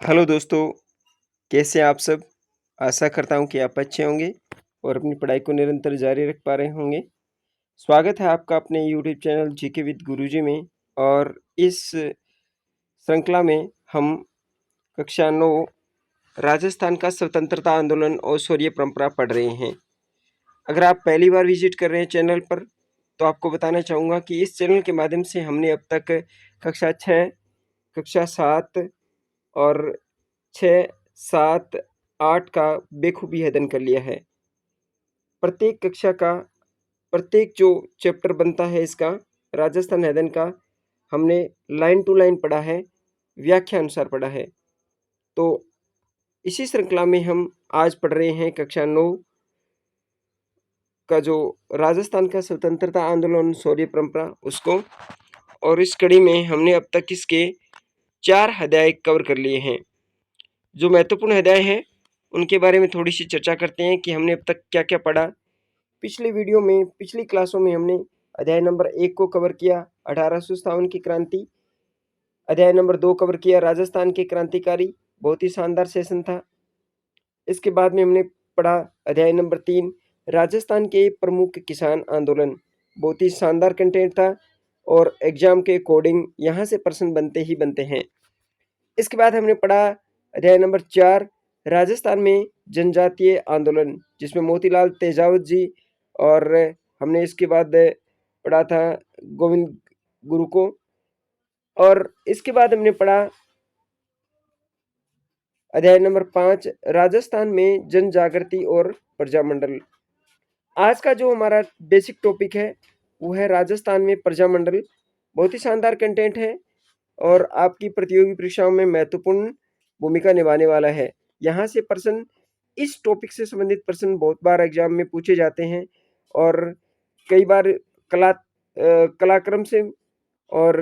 Hello दोस्तों, कैसे हैं आप सब? आशा करता हूँ कि आप अच्छे होंगे और अपनी पढ़ाई को निरंतर जारी रख पा रहे होंगे। स्वागत है आपका अपने यूट्यूब चैनल जीके विद गुरुजी में और इस श्रृंखला में हम कक्षा 9 राजस्थान का स्वतंत्रता आंदोलन और शौर्य परंपरा पढ़ रहे हैं। अगर आप पहली बार विजिट कर रहे हैं चैनल पर, तो आपको बताना चाहूँगा कि इस चैनल के माध्यम से हमने अब तक कक्षा 6, कक्षा 7 और 6, 7, 8 का बेखूबी अध्ययन कर लिया है। प्रत्येक कक्षा का प्रत्येक जो चैप्टर बनता है इसका राजस्थान अध्ययन का हमने लाइन टू लाइन पढ़ा है, व्याख्या अनुसार पढ़ा है। तो इसी श्रृंखला में हम आज पढ़ रहे हैं कक्षा 9 का जो राजस्थान का स्वतंत्रता आंदोलन शौर्य परंपरा उसको, और इस कड़ी में हमने अब तक इसके 4 अध्याय कवर कर लिए हैं। जो महत्वपूर्ण अध्याय हैं उनके बारे में थोड़ी सी चर्चा करते हैं कि हमने अब तक क्या-क्या पढ़ा। पिछली क्लासों में हमने अध्याय नंबर 1 को कवर किया, 1857 की क्रांति। अध्याय नंबर 2 कवर किया, राजस्थान के क्रांतिकारी। बहुत ही शानदार सेशन था। इसके बाद में हमने पढ़ा अध्याय नंबर 3, राजस्थान के प्रमुख किसान आंदोलन। बहुत ही शानदार कंटेंट था और एग्जाम के अकॉर्डिंग यहाँ से प्रश्न बनते ही बनते हैं। इसके बाद हमने पढ़ा अध्याय नंबर 4, राजस्थान में जनजातीय आंदोलन, जिसमें मोतीलाल तेजावत जी और हमने इसके बाद पढ़ा था गोविंद गुरु को। और इसके बाद हमने पढ़ा अध्याय नंबर 5, राजस्थान में जन जागृति और प्रजामंडल। आज का जो हमारा बेसिक टॉपिक है वो है राजस्थान में प्रजामंडल। बहुत ही शानदार कंटेंट है और आपकी प्रतियोगी परीक्षाओं में महत्वपूर्ण भूमिका निभाने वाला है। यहाँ से प्रश्न इस टॉपिक से संबंधित प्रश्न बहुत बार एग्जाम में पूछे जाते हैं और कई बार कलाक्रम से और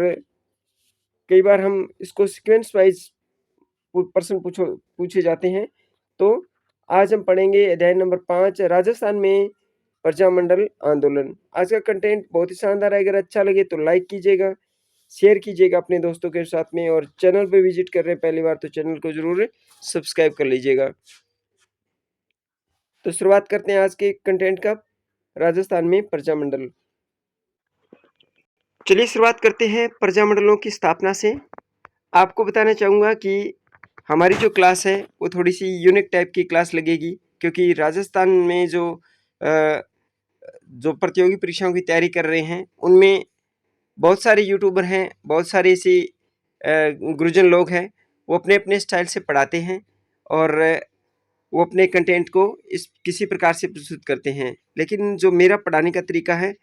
कई बार हम इसको सीक्वेंस वाइज प्रश्न पूछे जाते हैं। तो आज हम पढ़ेंगे अध्याय नंबर 5, राजस्थान में प्रजामंडल आंदोलन। आज का कंटेंट बहुत ही शानदार है। अगर अच्छा लगे तो लाइक कीजिएगा, शेयर कीजिएगा अपने दोस्तों के साथ में, और चैनल पे विजिट कर रहे हैं पहली बार तो चैनल को जरूर सब्सक्राइब कर लीजिएगा। तो शुरुआत करते हैं आज के कंटेंट का, राजस्थान में प्रजामंडल। चलिए शुरुआत करते हैं प्रजामंडलों की स्थापना से। आपको बताना चाहूँगा कि हमारी जो क्लास है वो थोड़ी सी यूनिक टाइप की क्लास लगेगी, क्योंकि राजस्थान में जो प्रतियोगी परीक्षाओं की तैयारी कर रहे हैं उनमें बहुत सारे यूट्यूबर हैं, बहुत सारे ऐसे गुरुजन लोग हैं, वो अपने अपने स्टाइल से पढ़ाते हैं और वो अपने कंटेंट को इस किसी प्रकार से प्रस्तुत करते हैं। लेकिन जो मेरा पढ़ाने का तरीका है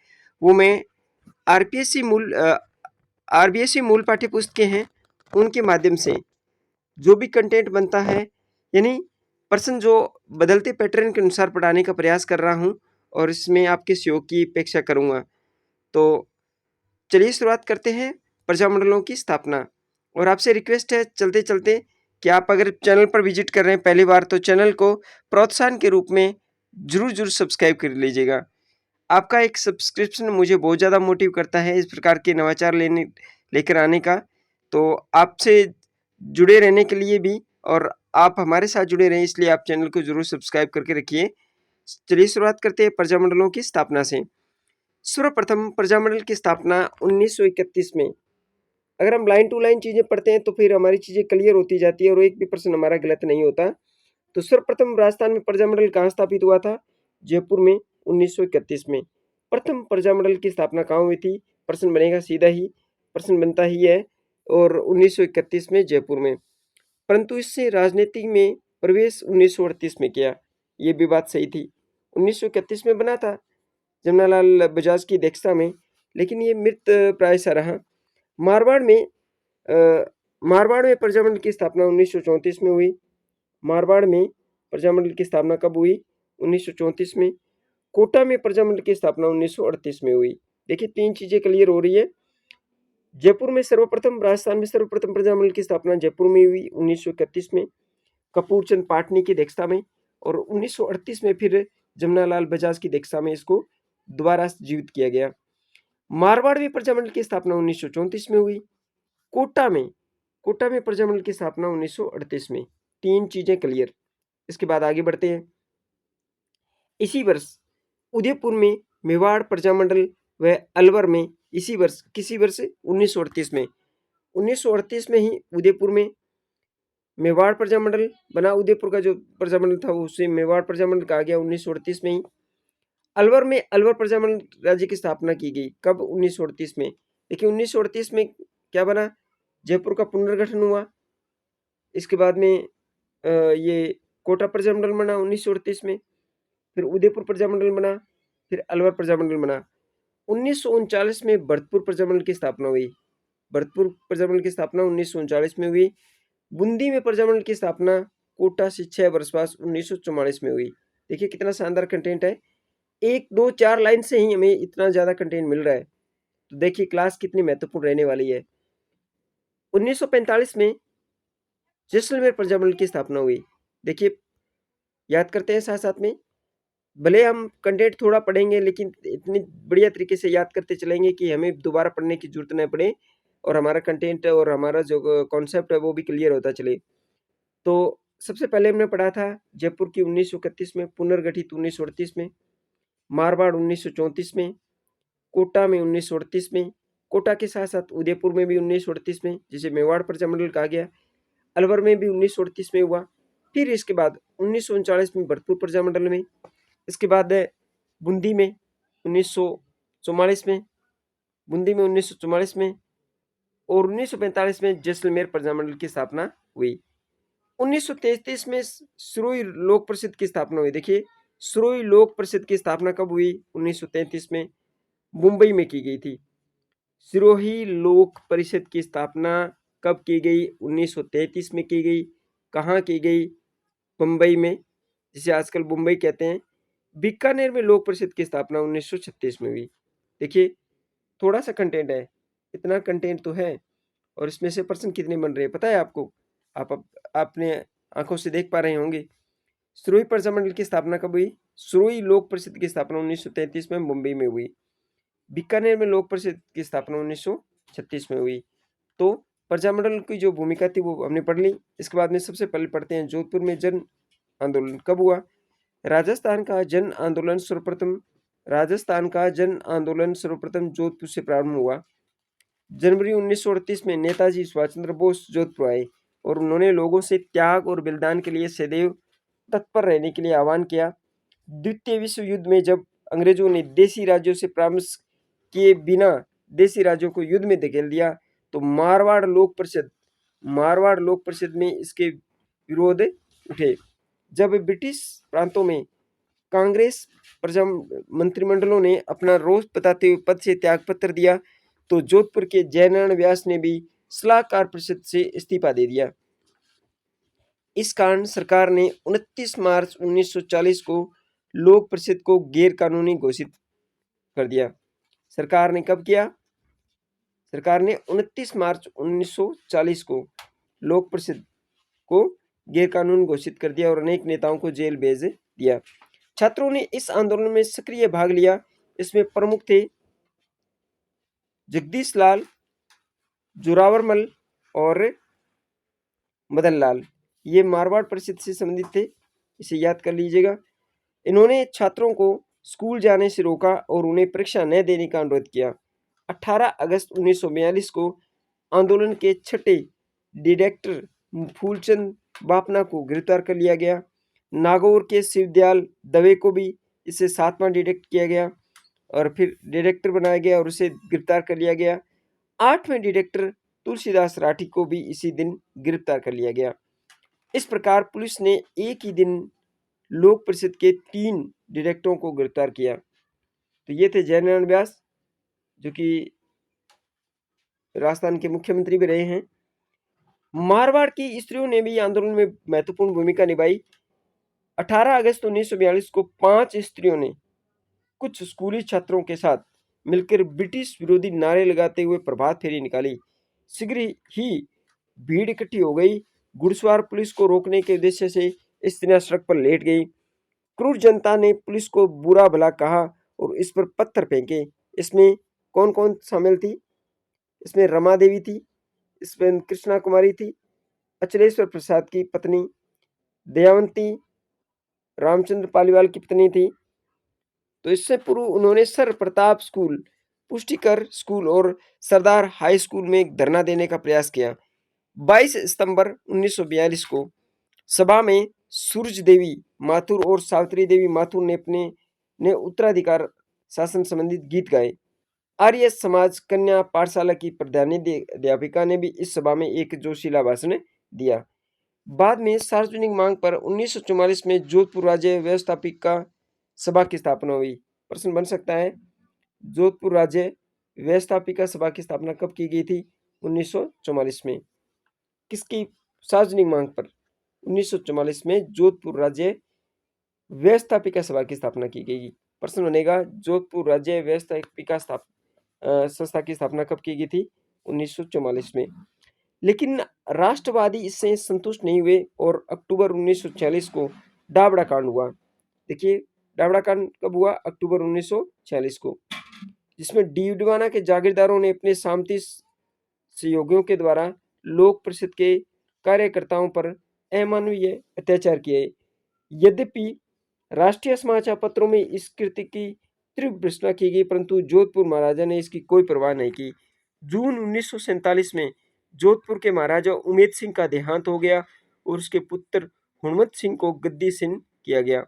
वो मैं आरबीएससी मूल पाठ्य पुस्तकें हैं उनके माध्यम से जो भी कंटेंट बनता है, यानी प्रश्न जो बदलते पैटर्न के अनुसार पढ़ाने का प्रयास कर रहा हूँ और इसमें आपके सहयोग की अपेक्षा करूँगा। तो चलिए शुरुआत करते हैं प्रजामंडलों की स्थापना। और आपसे रिक्वेस्ट है चलते चलते कि आप अगर चैनल पर विजिट कर रहे हैं पहली बार तो चैनल को प्रोत्साहन के रूप में जरूर सब्सक्राइब कर लीजिएगा। आपका एक सब्सक्रिप्शन मुझे बहुत ज़्यादा मोटिव करता है इस प्रकार के नवाचार लेकर आने का। तो आपसे जुड़े रहने के लिए भी और आप हमारे साथ जुड़े रहें इसलिए आप चैनल को जरूर सब्सक्राइब करके रखिए। चलिए शुरुआत करते हैं प्रजामंडलों की स्थापना से। सर्वप्रथम प्रजामंडल की स्थापना 1931 में। अगर हम लाइन टू लाइन चीजें पढ़ते हैं तो फिर हमारी चीजें क्लियर होती जाती है और एक भी प्रश्न हमारा गलत नहीं होता। तो सर्वप्रथम राजस्थान में प्रजामंडल कहाँ स्थापित हुआ था? जयपुर में 1931 में। प्रथम प्रजामंडल की स्थापना कहाँ हुई थी? प्रश्न बनेगा सीधा ही, प्रश्न बनता ही है, और 1931 में जयपुर में। परंतु इससे राजनीति में प्रवेश 1938 में किया, ये भी बात सही थी। 1931 में बना था जमनालाल बजाज की अध्यक्षता में, लेकिन ये मृत प्राय सा रहा। मारवाड़ में प्रजामंडल की स्थापना 1934 में हुई। मारवाड़ में प्रजामंडल की स्थापना कब हुई? 1934 में। कोटा में प्रजामंडल की स्थापना 1938 में हुई। देखिए तीन चीजें क्लियर हो रही है। राजस्थान में सर्वप्रथम प्रजामंडल की स्थापना जयपुर में हुई 1931 में कपूरचंद पाटनी की अध्यक्षता में, और 1938 में फिर जमनालाल बजाज की अध्यक्षता में इसको दोबारा जीवित किया गया। मारवाड़ में प्रजामंडल की स्थापना 1934 में हुई। कोटा में प्रजामंडल की स्थापना 1938 में। 3 चीजें क्लियर। इसके बाद आगे बढ़ते हैं। इसी वर्ष उदयपुर में मेवाड़ प्रजामंडल व अलवर में इसी वर्ष, किसी वर्ष 1938 में, 1938 में ही उदयपुर में मेवाड़ प्रजामंडल बना। उदयपुर का जो प्रजामंडल था उसे मेवाड़ प्रजामंडल कहा गया 1938 में ही। अलवर में अलवर प्रजामंडल राज्य की स्थापना की गई। कब? 1938 में। देखिए 1938 में क्या बना? जयपुर का पुनर्गठन हुआ। इसके बाद में ये कोटा प्रजामंडल बना 1938 में, फिर उदयपुर प्रजामंडल बना, फिर अलवर प्रजामंडल बना। 1939 में भरतपुर प्रजामंडल की स्थापना हुई। भरतपुर प्रजामंडल की स्थापना 1939 में हुई। बूंदी में प्रजामंडल की स्थापना कोटा से 6 वर्ष बाद 1944 में हुई। देखिए कितना शानदार कंटेंट है। 1, 2, 4 लाइन से ही हमें इतना ज्यादा कंटेंट मिल रहा है। तो देखिए क्लास कितनी महत्वपूर्ण रहने वाली है। 1945 में जैसलमेर प्रजामंडल की स्थापना हुई। देखिए याद करते हैं साथ साथ में, भले हम कंटेंट थोड़ा पढ़ेंगे लेकिन इतनी बढ़िया तरीके से याद करते चलेंगे कि हमें दोबारा पढ़ने की जरूरत न पड़े और हमारा कंटेंट और हमारा जो कॉन्सेप्ट है वो भी क्लियर होता चले। तो सबसे पहले हमने पढ़ा था जयपुर की 1931 में, पुनर्गठित 1938 में, मारवाड़ 1934 में, कोटा में 1938 में, कोटा के साथ साथ उदयपुर में भी 1938 में, जिसे मेवाड़ प्रजामंडल कहा गया, अलवर में भी 1938 में हुआ। फिर इसके बाद 1939 में भरतपुर प्रजामंडल में, इसके बाद बूंदी में 1944 में, बूंदी में 1944 में, और 1945 में जैसलमेर प्रजामंडल की स्थापना हुई। 1933 में सिरोही लोक परिषद की स्थापना हुई। देखिए सिरोही लोक परिषद की स्थापना कब हुई? 1933 में, मुंबई में की गई थी। सिरोही लोक परिषद की स्थापना कब की गई? 1933 में की गई। कहाँ की गई? मुंबई में, जिसे आजकल मुंबई कहते हैं। बीकानेर में लोक परिषद की स्थापना 1936 में हुई। देखिए थोड़ा सा कंटेंट है, इतना कंटेंट तो है, और इसमें से प्रश्न कितने बन रहे हैं पता है आपको? आप अपने आंखों से देख पा रहे होंगे। सिरोही प्रजामंडल की स्थापना कब हुई? सिरोही लोक परिषद की स्थापना 1933 में मुंबई में हुई। बीकानेर में लोक परिषद की स्थापना 1936 में हुई। तो प्रजामंडल की जो भूमिका थी वो हमने पढ़ ली। इसके बाद में सबसे पहले पढ़ते हैं जोधपुर में जन आंदोलन कब हुआ? राजस्थान का जन आंदोलन सर्वप्रथम जोधपुर से प्रारंभ हुआ। जनवरी 1938 में नेताजी सुभाष चंद्र बोस जोधपुर आए और उन्होंने लोगों से त्याग और बलिदान के लिए सदैव तत्पर रहने के लिए आह्वान किया। द्वितीय विश्व युद्ध में जब अंग्रेजों ने देशी राज्यों से परामर्श किए बिना देशी राज्यों को युद्ध में धकेल दिया, तो मारवाड़ लोक परिषद में इसके विरोध उठे। जब ब्रिटिश प्रांतों में कांग्रेस प्रजा मंत्रिमंडलों ने अपना रोष बताते हुए पद से त्यागपत्र दिया, तो जोधपुर के जयनारायण व्यास ने भी सलाहकार परिषद से इस्तीफा दे दिया। इस कारण सरकार ने 29 मार्च 1940 को लोक परिषद को गैर कानूनी घोषित कर दिया। सरकार ने कब किया? सरकार ने 29 मार्च 1940 को लोक परिषद को गैर कानूनी घोषित कर दिया और अनेक नेताओं को जेल भेज दिया। छात्रों ने इस आंदोलन में सक्रिय भाग लिया। इसमें प्रमुख थे जगदीश लाल, जोरावरमल और मदन लाल। ये मारवाड़ परिषद से संबंधित थे, इसे याद कर लीजिएगा। इन्होंने छात्रों को स्कूल जाने से रोका और उन्हें परीक्षा न देने का अनुरोध किया। 18 अगस्त 1942 को आंदोलन के छठे डायरेक्टर फूलचंद बापना को गिरफ्तार कर लिया गया। नागौर के शिवदयाल दवे को भी इससे 7वां डायरेक्ट किया गया और फिर डायरेक्टर बनाया गया और उसे गिरफ्तार कर लिया गया। 8वें डायरेक्टर तुलसीदास राठी को भी इसी दिन गिरफ्तार कर लिया गया। इस प्रकार पुलिस ने एक ही दिन लोक परिषद के 3 डायरेक्टरों को गिरफ्तार किया। तो ये थे जयनारायण व्यास, जो कि राजस्थान के मुख्यमंत्री भी रहे हैं। मारवाड़ की स्त्रियों ने भी आंदोलन में महत्वपूर्ण भूमिका निभाई। 18 अगस्त 1942 को 5 स्त्रियों ने कुछ स्कूली छात्रों के साथ मिलकर ब्रिटिश विरोधी नारे लगाते हुए प्रभात फेरी निकाली। शीघ्र ही भीड़ इकट्ठी हो गई। घुड़सवार पुलिस को रोकने के उद्देश्य से स्त्रियां सड़क पर लेट गई। क्रूर जनता ने पुलिस को बुरा भला कहा और इस पर पत्थर फेंके। इसमें कौन कौन शामिल थी? इसमें रमा देवी थी, इसमें कृष्णा कुमारी थी, अचलेश्वर प्रसाद की पत्नी, दयावंती रामचंद्र पालीवाल की पत्नी थी। तो इससे पूर्व उन्होंने सर प्रताप स्कूल, पुष्टिकर स्कूल और सरदार हाई स्कूल में धरना देने का प्रयास किया। 22 सितंबर 1942 को सभा में सूरज देवी माथुर और सावित्री देवी माथुर ने उत्तराधिकार शासन संबंधित गीत गाए। आर्य समाज कन्या पाठशाला की प्रधानाध्यापिका ने भी इस सभा में एक जोशीला भाषण दिया। बाद में सार्वजनिक मांग पर 1944 में जोधपुर राज्य व्यवस्थापिका सभा की स्थापना हुई। प्रश्न बन सकता है, जोधपुर राज्य व्यवस्थापिका सभा की स्थापना कब की गई थी? 1944 में। किसकी सार्वजनिक मांग पर? 1944 में जोधपुर राज्य व्यवस्थापिका सभा की स्थापना की गई। प्रश्न बनेगा, जोधपुर राज्य व्यवस्थापिका संस्था की स्थापना कब की गई थी? 1944 में। लेकिन राष्ट्रवादी इससे संतुष्ट नहीं हुए और अक्टूबर 1946 को डाबड़ा कांड हुआ। देखिए, डाबड़ा कांड कब हुआ? अक्टूबर 1946 को, जिसमें डीडवाना के जागीरदारों ने अपने सामंती सहयोगियों के द्वारा लोक परिषद के कार्यकर्ताओं पर अमानवीय अत्याचार किए। यद्यपि राष्ट्रीय समाचार पत्रों में इस कृत्य की तीव्र भर्त्सना की गई, परंतु जोधपुर महाराजा ने इसकी कोई परवाह नहीं की। जून 1947 में जोधपुर के महाराजा उमेद सिंह का देहांत हो गया और उसके पुत्र हुणमत सिंह को गद्दीसीन किया गया।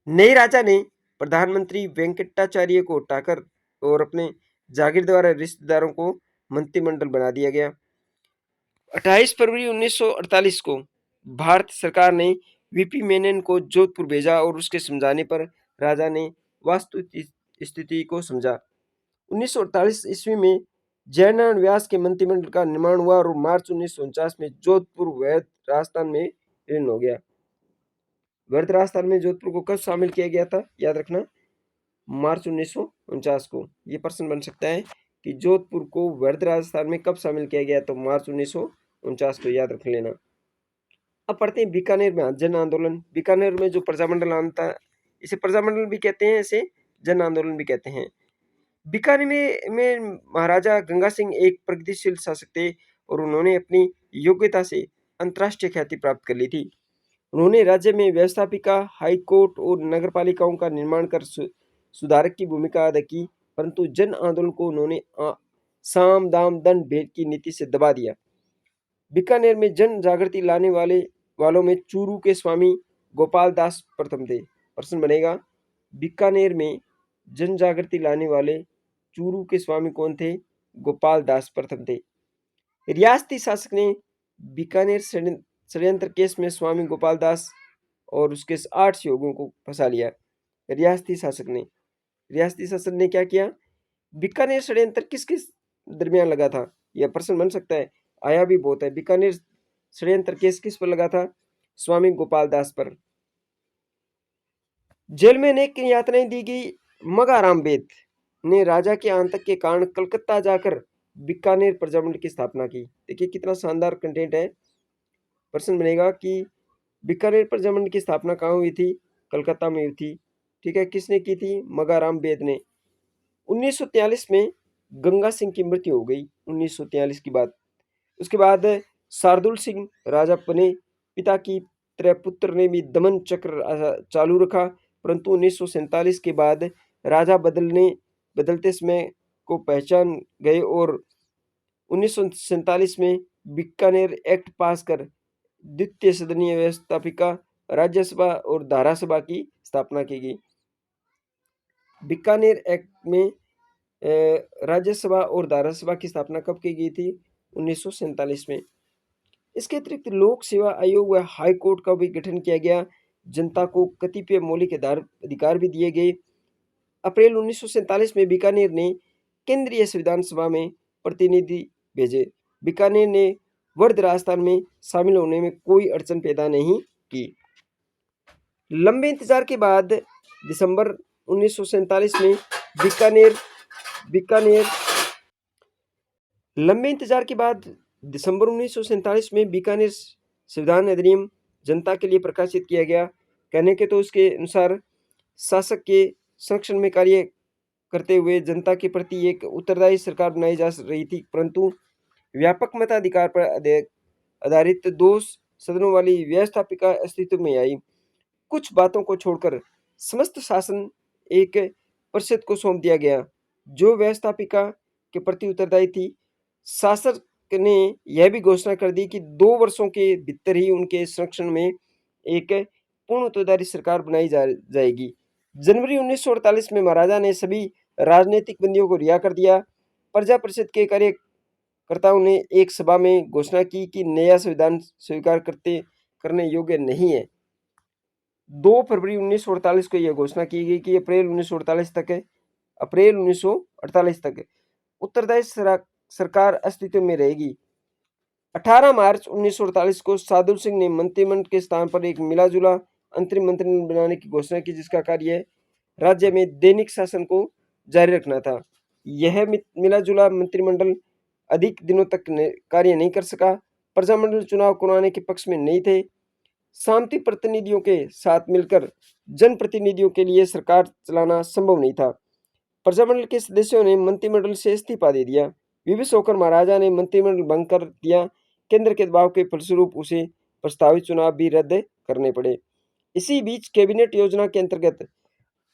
नए राजा ने प्रधानमंत्री वेंकटाचार्य को हटाकर और अपने जागीर द्वारा रिश्तेदारों को मंत्रिमंडल बना दिया गया। 28 फरवरी 1948 को भारत सरकार ने वीपी मेनन को जोधपुर भेजा और उसके समझाने पर राजा ने वास्तु स्थिति को समझा। 1948 ईस्वी में जयनारायण व्यास के मंत्रिमंडल का निर्माण हुआ और मार्च 1949 में जोधपुर वैध राजस्थान में विलीन हो गया। वैध राजस्थान में जोधपुर को कब शामिल किया गया था? याद रखना, मार्च 1949 को। ये प्रश्न बन सकता है कि जोधपुर को वैध राजस्थान में कब शामिल किया गया? तो मार्च 1949 को, याद रख लेना। अब पढ़ते हैं बीकानेर में जन आंदोलन। बीकानेर में जो प्रजामंडल आता, इसे प्रजामंडल भी कहते हैं, इसे जन आंदोलन भी कहते हैं। बीकानेर में महाराजा गंगा सिंह एक प्रगतिशील शासक थे और उन्होंने अपनी योग्यता से अंतर्राष्ट्रीय ख्याति प्राप्त कर ली थी। उन्होंने राज्य में व्यवस्थापिका, हाई कोर्ट और नगरपालिकाओं का निर्माण कर सुधारक की भूमिका अदा की, परंतु जन आंदोलन को उन्होंने साम दाम दंड भेद की नीति से दबा दिया। बीकानेर में जन जागृति लाने वालों में चूरू के स्वामी गोपाल दास प्रथम थे। प्रश्न बनेगा, बीकानेर में जन जागृति लाने वाले चूरू के स्वामी कौन थे? गोपाल दास प्रथम थे। रियासती शासक ने बीकानेर षड्यंत्र केस में स्वामी गोपाल दास और उसके 8 सहयोगियों को फंसा लिया। रियासती शासन ने क्या किया? बीकानेर षड्यंत्र किस किस दरमियान लगा था? यह प्रश्न बन सकता है, आया भी बहुत है। बीकानेर षड्यंत्र केस किस पर लगा था? स्वामी गोपाल दास पर। जेल में अनेक यातनाएं दी गई। मगाराम बेद ने राजा के आतंक के कारण कलकत्ता जाकर बीकानेर प्रजामंडल की स्थापना की। देखिए कितना शानदार कंटेंट है। प्रश्न बनेगा कि बीकानेर प्रजामंडल की स्थापना कहाँ हुई थी? कलकत्ता में हुई थी। ठीक है, किसने की थी? मगाराम बेद ने। 1943 में गंगा सिंह की मृत्यु हो गई। 1943 की बात। उसके बाद शार्दुल सिंह राजा बने। पिता की तरह पुत्र ने भी दमन चक्र चालू रखा, परंतु 1947 के बाद राजा बदलते समय को पहचान गए और 1947 में बीकानेर एक्ट पास कर द्वितीय सदनीय व्यवस्थापिका राज्यसभा और धारासभा की स्थापना की गई। बीकानेर एक्ट में राज्यसभा और धारासभा की स्थापना कब की गई थी? 1947 में। इसके अतिरिक्त लोक सेवा आयोग व हाई कोर्ट का भी गठन किया गया। जनता को कतिपय मौलिक अधिकार भी दिए गए। अप्रैल 1947 में बीकानेर ने केंद्रीय संविधान सभा में प्रतिनिधि भेजे। बीकानेर ने वर्ध राजस्थान में शामिल होने में कोई अड़चन पैदा नहीं की। लंबे इंतजार के बाद दिसंबर 1947 में बीकानेर संविधान अधिनियम जनता के लिए प्रकाशित किया गया। कहने के तो उसके अनुसार शासक के संरक्षण में कार्य करते हुए जनता के प्रति एक उत्तरदायी सरकार बनाई जा रही थी, परंतु व्यापक मताधिकार पर आधारित 2 सदनों वाली व्यवस्थापिका अस्तित्व में आई। कुछ बातों को छोड़कर समस्त शासन एक परिषद को सौंप दिया गया, जो व्यवस्थापिका के प्रति उत्तरदायी थी। शासक ने यह भी घोषणा कर दी कि 2 वर्षों के भीतर ही उनके संरक्षण में एक पूर्ण उत्तरदायी सरकार बनाई जाएगी। जनवरी 1948 में महाराजा ने सभी राजनीतिक बंदियों को रिहा कर दिया। प्रजा परिषद के कार्यकर्ताओं ने एक सभा में घोषणा की कि नया संविधान स्वीकार करने योग्य नहीं है। 2 फरवरी 1948 को यह घोषणा की गई कि अप्रैल 1948 तक उत्तरदायी सरकार अस्तित्व में रहेगी। 18 मार्च 1948 को सादुल सिंह ने मंत्रिमंडल के स्थान पर एक मिला-जुला अंतरिम मंत्रिमंडल बनाने की घोषणा की, जिसका कार्य राज्य में दैनिक शासन को जारी रखना था। यह मिला-जुला मंत्रिमंडल अधिक दिनों तक कार्य नहीं कर सका। प्रजामंडल चुनाव कराने के पक्ष में नहीं थे। सामंती प्रतिनिधियों के साथ मिलकर जनप्रतिनिधियों के लिए सरकार चलाना संभव नहीं था। प्रजामंडल के सदस्यों ने मंत्रिमंडल से इस्तीफा दे दिया। विवश होकर महाराजा ने मंत्रिमंडल भंग कर दिया। केंद्र के दबाव के फलस्वरूप उसे प्रस्तावित चुनाव भी रद्द करने पड़े। इसी बीच कैबिनेट योजना के अंतर्गत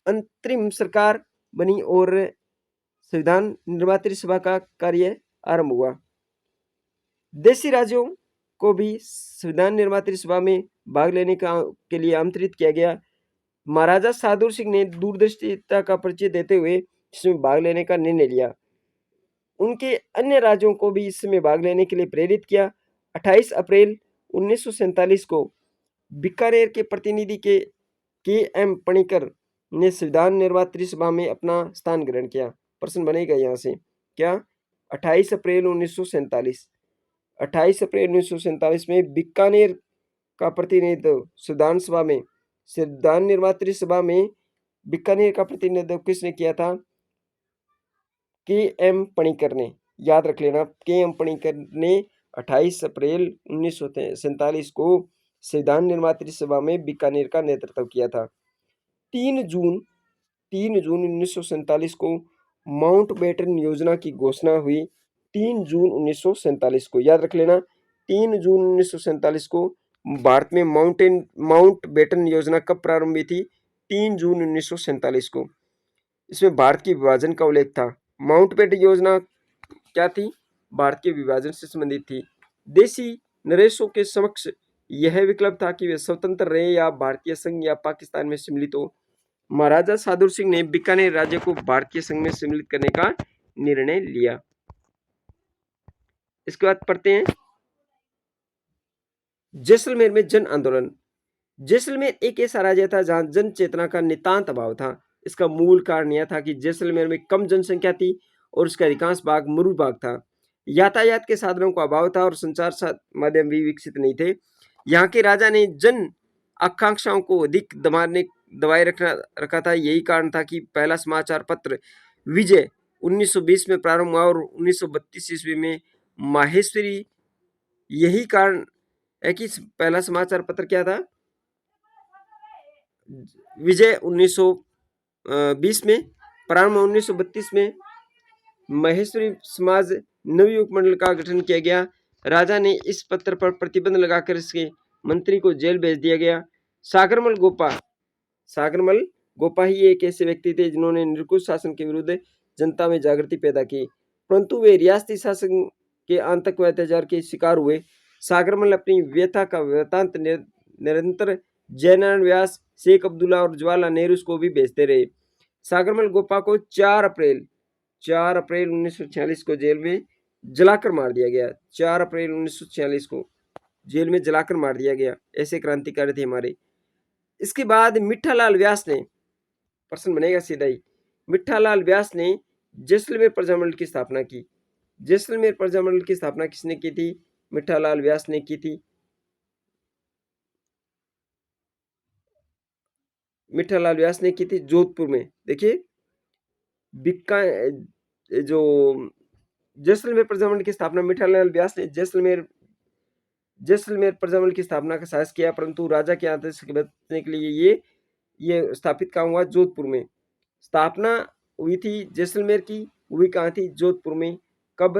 अंतरिम सरकार बनी और संविधान निर्मात्री सभा का कार्य आरंभ हुआ। देशी राज्यों को भी संविधान निर्मात्री सभा में भाग लेने के लिए आमंत्रित किया गया। महाराजा सादुल सिंह ने दूरदर्शिता का परिचय देते हुए इसमें भाग लेने का निर्णय लिया। उनके अन्य राज्यों को भी इसमें भाग लेने के लिए प्रेरित किया। 28 अप्रैल 1947 को बीकानेर के प्रतिनिधि के एम पणिकर ने संविधान निर्मात्री सभा में अपना स्थान ग्रहण किया। प्रश्न बनेगा यहाँ से क्या? 28 अप्रैल 1947 में बीकानेर का प्रतिनिधित्व संविधान निर्मात्री सभा में बीकानेर का प्रतिनिधित्व किसने किया था? के एम पणिकर ने। याद रख लेना, के एम पणिकर ने 28 अप्रैल 1947 को संविधान निर्मात्री सभा में बीकानेर का नेतृत्व किया था। 3 जून 1947 को माउंटबेटन योजना की घोषणा हुई। 3 जून 1947 को याद रख लेना, 3 जून 1947 को भारत में माउंटबेटन योजना कब प्रारंभ हुई थी? 3 जून 1947 को। इसमें भारत के विभाजन का उल्लेख था। माउंटबेटन योजना क्या थी? भारत के विभाजन से संबंधित थी। देशी नरेशों के समक्ष यह विकल्प था कि वे स्वतंत्र रहे या भारतीय संघ या पाकिस्तान में सम्मिलित हो। महाराजा सादुल सिंह ने बीकानेर राज्य को भारतीय संघ में सम्मिलित करने का निर्णय लिया। इसके बाद पढ़ते हैं जैसलमेर में जन आंदोलन। जैसलमेर एक ऐसा राज्य था जहां जन चेतना का नितांत अभाव था। इसका मूल कारण यह था कि जैसलमेर में कम जनसंख्या थी और उसका अधिकांश भाग मरुभाग भाग था। यातायात के साधनों का अभाव था और संचार माध्यम भी विकसित नहीं थे। यहाँ के राजा ने जन आकांक्षाओं को अधिक दबाए रखा था। यही कारण था कि पहला समाचार पत्र विजय 1920 में प्रारंभ हुआ और 1932 ईस्वी में माहेश्वरी। यही कारण है कि पहला समाचार पत्र क्या था? विजय 1920 में प्रारंभ। 1932 में महेश्वरी समाज नवयुवक मंडल का गठन किया गया। राजा ने इस पत्र पर प्रतिबंध लगाकर इसके मंत्री को जेल भेज दिया गया। सागरमल गोपा ही एक ऐसे व्यक्ति थे जिन्होंने निरंकुश शासन के विरुद्ध जनता में जागृति पैदा की, परंतु वे रियासती शासन के आतंक व अत्याचार के शिकार हुए। सागरमल अपनी व्यथा का वृत्तांत निरंतर जयनारायण व्यास, शेख अब्दुल्ला और जवाहरलाल नेहरू को भी भेजते रहे। सागरमल गोपा को 4 अप्रैल 1946 को जेल में जलाकर मार दिया गया। 4 अप्रैल 1946 को जेल में जलाकर मार दिया गया। ऐसे क्रांतिकारी थे हमारे। इसके बाद मिठालाल व्यास ने, प्रश्न बनेगा सीधा ही, मिठालाल व्यास ने जैसलमेर प्रजामंडल की स्थापना की। जैसलमेर प्रजामंडल की स्थापना किसने की थी? मिठालाल व्यास ने की थी। मिठालाल व्यास ने की थी जोधपुर में। देखिए जो जैसलमेर प्रजामंडल की स्थापना मिठालाल व्यास ने जैसलमेर प्रजामंडल की स्थापना का साहस किया, परंतु राजा के आदेश से बचने के लिए ये स्थापित कहाँ हुआ? जोधपुर में। स्थापना हुई थी जैसलमेर की, हुई कहाँ थी? जोधपुर में। कब?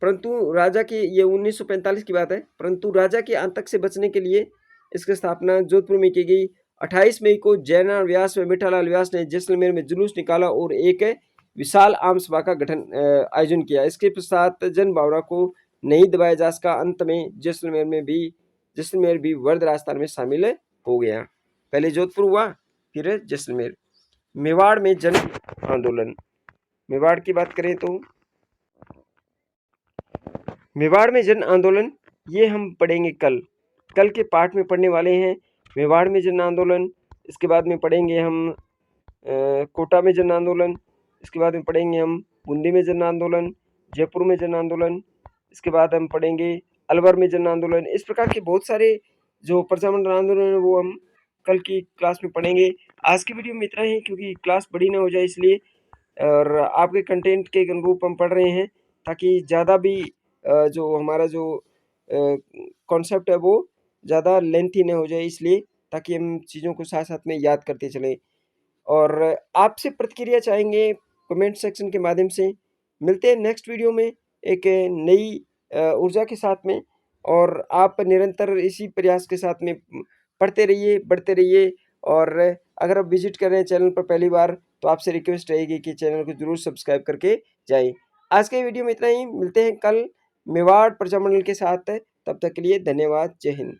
परंतु राजा की ये 1945 की बात है, परंतु राजा के आतंक से बचने के लिए इसकी स्थापना जोधपुर में की गई। 28 मई को जयनारायण व्यास व मीठालाल व्यास ने जैसलमेर में जुलूस निकाला और एक विशाल आम सभा का आयोजन किया। इसके पश्चात जन भावना को नहीं दबाया जा सका। अंत में जैसलमेर भी वर्ध राजस्थान में शामिल हो गया। पहले जोधपुर हुआ, फिर जैसलमेर। मेवाड़ में जन आंदोलन। मेवाड़ की बात करें तो मेवाड़ में जन आंदोलन ये हम पढ़ेंगे कल के पाठ में पढ़ने वाले हैं। मेवाड़ में जन आंदोलन, इसके बाद में पढ़ेंगे हम कोटा में जन आंदोलन, इसके बाद में पढ़ेंगे हम बूंदी में जन आंदोलन, जयपुर में जन आंदोलन, इसके बाद हम पढ़ेंगे अलवर में जन आंदोलन। इस प्रकार के बहुत सारे जो प्रजामंडल आंदोलन है वो हम कल की क्लास में पढ़ेंगे। आज की वीडियो में इतना ही, क्योंकि क्लास बड़ी ना हो जाए इसलिए, और आपके कंटेंट के अनुरूप हम पढ़ रहे हैं ताकि ज़्यादा भी जो हमारा जो कॉन्सेप्ट है वो ज़्यादा लेंथी न हो जाए, इसलिए ताकि हम चीज़ों को साथ साथ में याद करते चलें। और आपसे प्रतिक्रिया चाहेंगे कमेंट सेक्शन के माध्यम से। मिलते हैं नेक्स्ट वीडियो में एक नई ऊर्जा के साथ में, और आप निरंतर इसी प्रयास के साथ में पढ़ते रहिए, बढ़ते रहिए। और अगर आप विजिट कर रहे हैं चैनल पर पहली बार, तो आपसे रिक्वेस्ट रहेगी कि चैनल को जरूर सब्सक्राइब करके जाइए। आज के वीडियो में इतना ही, मिलते हैं कल मेवाड़ प्रजामंडल के साथ। तब तक के लिए धन्यवाद। जय हिंद।